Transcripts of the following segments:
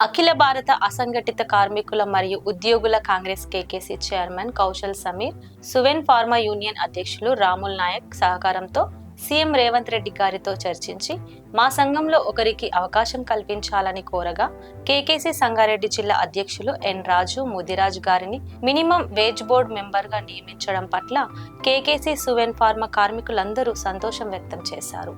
అఖిల భారత అసంఘటిత కార్మికుల మరియు ఉద్యోగుల Congress KKC chairman Kaushal Sameer, Suven Pharma union అధ్యక్షులు రాముల్ నాయక్ సహకారంతో సీఎం రేవంత్ రెడ్డి గారితో చర్చించి మా సంఘంలో ఒకరికి అవకాశం కల్పించాలని కోరగా కేకేసీ సంగారెడ్డి జిల్లా అధ్యక్షులు ఎన్ రాజు ముదిరాజ్ గారిని మినిమం వేజ్ బోర్డు మెంబర్గా నియమించడం పట్ల కేకేసీ సువెన్ ఫార్మా కార్మికులందరూ సంతోషం వ్యక్తం చేశారు.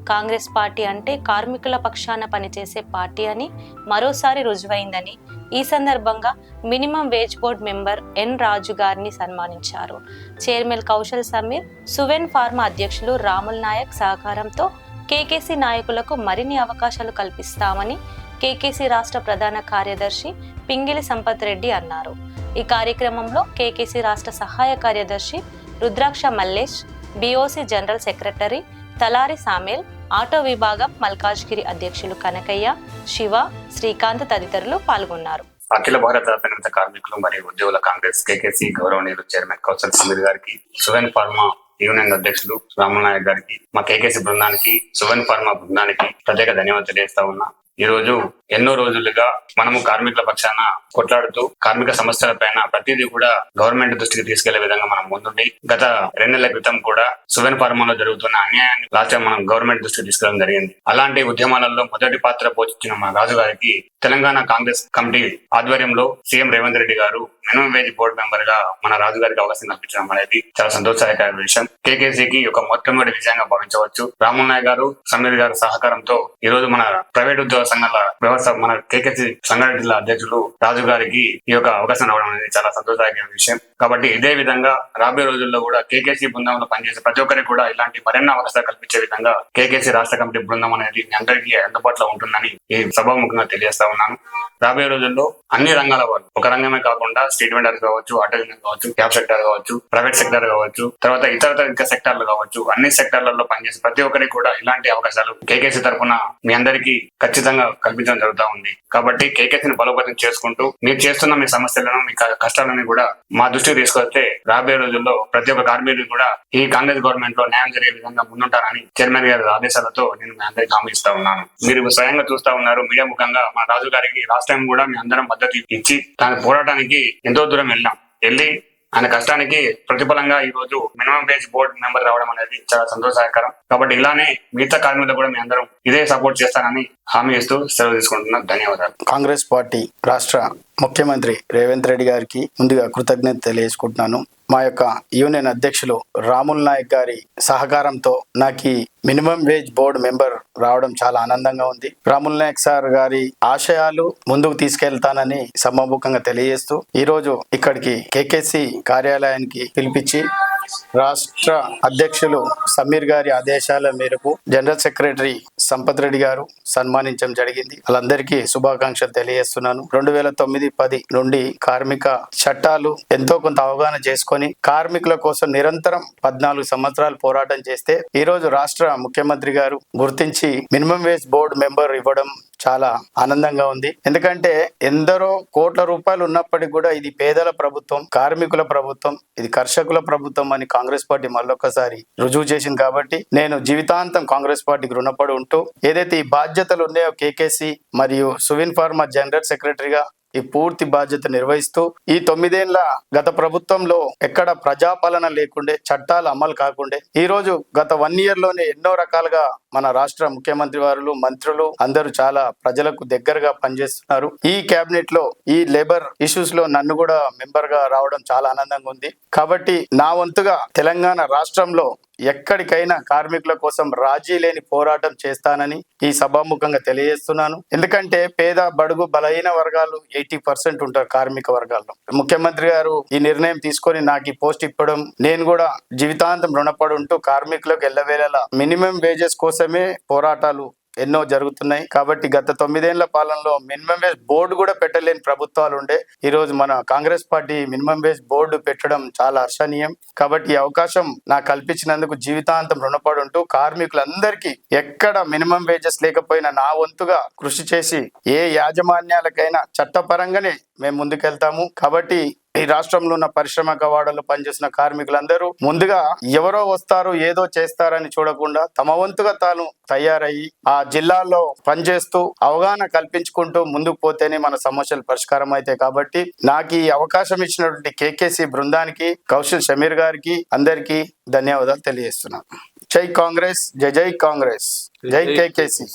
కాంగ్రెస్ పార్టీ అంటే కార్మికుల పక్షాన పనిచేసే పార్టీ అని మరోసారి రుజువైందని ఈ సందర్భంగా మినిమం వేజ్ బోర్డ్ మెంబర్ ఎన్ రాజు గారిని సన్మానించారు. చైర్మన్ కౌశల్ సమీర్, సువెన్ ఫార్మా అధ్యక్షులు రాముల్ నాయక్ సహకారంతో కేకేసీ నాయకులకు మరిన్ని అవకాశాలు కల్పిస్తామని కేకేసీ రాష్ట్ర ప్రధాన కార్యదర్శి పింగిలి సంపత్ రెడ్డి అన్నారు. ఈ కార్యక్రమంలో కేకేసీ రాష్ట్ర సహాయ కార్యదర్శి రుద్రాక్ష మల్లేష్, బీఓసీ జనరల్ సెక్రటరీ తలారి సామేల్, ఆటో విభాగం మల్కాజ్గిరి అధ్యక్షులు కనకయ్య, శివ, శ్రీకాంత్ తదితరులు పాల్గొన్నారు. అఖిల భారత అసంఘటిత కార్మికులు మరియు ఉద్యోగుల కాంగ్రెస్ కేకేసీ గౌరవనీయులు చైర్మన్ కౌశల్ సమీర్ గారికి, సువెన్ ఫార్మా యూనియన్ అధ్యక్షులు రాముల్ నాయక్ గారికి, మా కేకేసీ బృందానికి, సువెన్ ఫార్మా బృందానికి ప్రత్యేక ధన్యవాదాలు తెలియజేస్తా ఉన్నా. ఈ రోజు ఎన్నో రోజులుగా మనము కార్మికుల పక్షాన కొట్లాడుతూ కార్మిక సమస్యల పైన ప్రతిదీ కూడా గవర్నమెంట్ దృష్టికి తీసుకెళ్లే విధంగా మనం ముందుండి గత 2 నెలల క్రితం కూడా సువెన్ ఫార్మాలో జరుగుతున్న అన్యాయాన్ని లాస్ట్ మనం గవర్నమెంట్ దృష్టికి తీసుకెళ్లడం జరిగింది. అలాంటి ఉద్యమాలలో మొదటి పాత్ర పోషించిన మన రాజు గారికి తెలంగాణ కాంగ్రెస్ కమిటీ ఆధ్వర్యంలో సీఎం రేవంత్ రెడ్డి గారు మినిమం వేజ్ బోర్డు మెంబర్ గా మన రాజు గారికి అవకాశం కల్పించడం అనేది చాలా సంతోషదాయక విషయం. కేకేసీకి ఒక మొట్టమొదటి విజయంగా భావించవచ్చు. రాముల్ నాయక్ గారు, సమీర్ గారు సహకారంతో ఈ రోజు మన ప్రైవేట్ ఉద్యోగ సంఘాల వ్యవస్థ మన కేకేసీ సంగారెడ్డి జిల్లా అధ్యక్షులు రాజు గారికి ఈ యొక్క అవకాశం రావడం అనేది చాలా సంతోషదాయకమైన విషయం. కాబట్టి ఇదే విధంగా రాబోయే రోజుల్లో కూడా కేకేసీ బృందంలో పనిచేసే ప్రతి ఒక్కరికి కూడా ఇలాంటి మరెన్నో అవకాశాలు కల్పించే విధంగా కేకేసీ రాష్ట్ర కమిటీ బృందం అనేది మీ అందరికీ అందుబాటులో ఉంటుందని ఈ సభాముఖంగా తెలియజేస్తా ఉన్నాను. రాబోయే రోజుల్లో అన్ని రంగాల వాళ్ళు, ఒక రంగమే కాకుండా స్ట్రీట్ వెండర్స్ కావచ్చు, ఆటో యూనియన్ కావచ్చు, క్యాబ్ సెక్టర్ కావచ్చు, ప్రైవేట్ సెక్టర్ కావచ్చు, తర్వాత ఇతర ఇంకా సెక్టార్లు కావచ్చు, అన్ని సెక్టార్లలో పనిచేసే ప్రతి ఒక్కరికి కూడా ఇలాంటి అవకాశాలు కేకేసీ తరఫున మీ అందరికీ ఖచ్చితంగా కల్పించడం జరుగుతూ ఉంది. కాబట్టి కేకేసీని బలోపేతం చేసుకుంటూ మీరు చేస్తున్న మీ సమస్యలను, మీ కష్టాలను కూడా మా దృష్టికి తీసుకొస్తే రాబోయే రోజుల్లో ప్రతి ఒక్క కార్మికుడు కూడా ఈ కాంగ్రెస్ గవర్నమెంట్ లో న్యాయం జరిగే విధంగా ముందుంటారని చైర్మన్ గారి ఆదేశాలతో నేను మీ అందరికీ హామీ ఇస్తా ఉన్నాను. మీరు స్వయంగా చూస్తా ఉన్నారు మీడియా ముఖంగా మా రాజు గారికి లాస్ట్ టైం కూడా మీ అందరం మద్దతు ఇచ్చి దాని పోరాటానికి ఎంతో దూరం వెళ్ళి ఆయన కష్టానికి ప్రతిఫలంగా ఈ రోజు మినిమం వేజ్ బోర్డు మెంబర్ రావడం అనేది చాలా సంతోషకరం. కాబట్టి ఇలానే మిగతా కార్మికులు కూడా మీ అందరం ఇదే సపోర్ట్ చేస్తానని హామీ ఇస్తూ సెలవు తీసుకుంటున్నాను. ధన్యవాదాలు. కాంగ్రెస్ పార్టీ రాష్ట్ర ముఖ్యమంత్రి రేవంత్ రెడ్డి గారికి ముందుగా కృతజ్ఞత తెలియజేసుకుంటున్నాను. మా యొక్క యూనియన్ అధ్యక్షులు రాముల్ నాయక్ గారి సహకారంతో నాకు మినిమం వేజ్ బోర్డు మెంబర్ రావడం చాలా ఆనందంగా ఉంది. రాముల్ నాయక్ సార్ గారి ఆశయాలు ముందుకు తీసుకెళ్తానని సభాముఖంగా తెలియజేస్తూ ఈ రోజు ఇక్కడికి కేకేసీ కార్యాలయానికి పిలిపించి రాష్ట్ర అధ్యక్షులు సమీర్ గారి ఆదేశాల మేరకు జనరల్ సెక్రటరీ సంపత్ రెడ్డి గారు సన్మానించడం జరిగింది. వాళ్ళందరికీ శుభాకాంక్షలు తెలియజేస్తున్నాను. 2009-10 నుండి కార్మిక చట్టాలు ఎంతో కొంత అవగాహన చేసుకొని కార్మికుల కోసం నిరంతరం 14 సంవత్సరాలు పోరాటం చేస్తే ఈ రోజు రాష్ట్ర ముఖ్యమంత్రి గారు గుర్తించి మినిమం వేజ్ బోర్డు మెంబర్ ఇవ్వడం చాలా ఆనందంగా ఉంది. ఎందుకంటే ఎందరో కోట్ల రూపాయలు ఉన్నప్పటికీ కూడా ఇది పేదల ప్రభుత్వం, కార్మికుల ప్రభుత్వం, ఇది కర్షకుల ప్రభుత్వం అని కాంగ్రెస్ పార్టీ మళ్ళొక్కసారి రుజువు చేసింది. కాబట్టి నేను జీవితాంతం కాంగ్రెస్ పార్టీకి రుణపడి ఉంటూ ఏదైతే ఈ బాధ్యతలు ఉన్నాయో కేకేసీ మరియు సువెన్ ఫార్మా జనరల్ సెక్రటరీగా ఈ పూర్తి బాధ్యత నిర్వహిస్తూ ఈ 9 ఏళ్ల గత ప్రభుత్వంలో ఎక్కడ ప్రజాపాలన లేకుండే, చట్టాలు అమలు కాకుండే, ఈ రోజు గత 1 year లోనే ఎన్నో రకాలుగా మన రాష్ట్ర ముఖ్యమంత్రి వారు, మంత్రులు అందరూ చాలా ప్రజలకు దగ్గరగా పనిచేస్తున్నారు. ఈ కేబినెట్ లో ఈ లేబర్ ఇష్యూస్ లో నన్ను కూడా మెంబర్ గా రావడం చాలా ఆనందంగా ఉంది. కాబట్టి నా వంతుగా తెలంగాణ రాష్ట్రంలో ఎక్కడికైనా కార్మికుల కోసం రాజీ లేని పోరాటం చేస్తానని ఈ సభాముఖంగా తెలియజేస్తున్నాను. ఎందుకంటే పేద, బడుగు, బలహీన వర్గాలు 80% ఉంటారు కార్మిక వర్గాల్లో. ముఖ్యమంత్రి గారు ఈ నిర్ణయం తీసుకొని నాకు ఈ పోస్ట్ ఇవ్వడం నేను కూడా జీవితాంతం రుణపడి ఉంటూ కార్మికులకు ఎల్లవేళలా మినిమం వేజెస్ కోసమే పోరాటాలు ఎన్నో జరుగుతున్నాయి. కాబట్టి గత 9 ఏళ్ల పాలనలో మినిమం వేజ్ బోర్డు కూడా పెట్టలేని ప్రభుత్వాలు ఉండే. ఈ రోజు మన Congress party minimum wage board పెట్టడం చాలా హర్షణీయం. కాబట్టి ఈ అవకాశం నాకు కల్పించినందుకు జీవితాంతం రుణపడి ఉంటూ కార్మికులందరికీ ఎక్కడ మినిమం వేజెస్ లేకపోయినా నా వంతుగా కృషి చేసి ఏ యాజమాన్యాలకైనా చట్టపరంగానే మేము ముందుకెళ్తాము. కాబట్టి ఈ రాష్ట్రంలో ఉన్న పరిశ్రమ కవాడలు పనిచేసిన కార్మికులందరూ ముందుగా ఎవరో వస్తారు ఏదో చేస్తారని చూడకుండా తమ వంతుగా తాను తయారయ్యి ఆ జిల్లాల్లో పనిచేస్తూ అవగాహన కల్పించుకుంటూ ముందుకు పోతేనే మన సమస్యలు పరిష్కారం అవుతాయి. కాబట్టి నాకు ఈ అవకాశం ఇచ్చినటువంటి కేకేసి బృందానికి, కౌశల్ సమీర్ గారికి అందరికీ ధన్యవాదాలు తెలియజేస్తున్నాను. జై కాంగ్రెస్, జై జై కాంగ్రెస్, జై కేకేసి.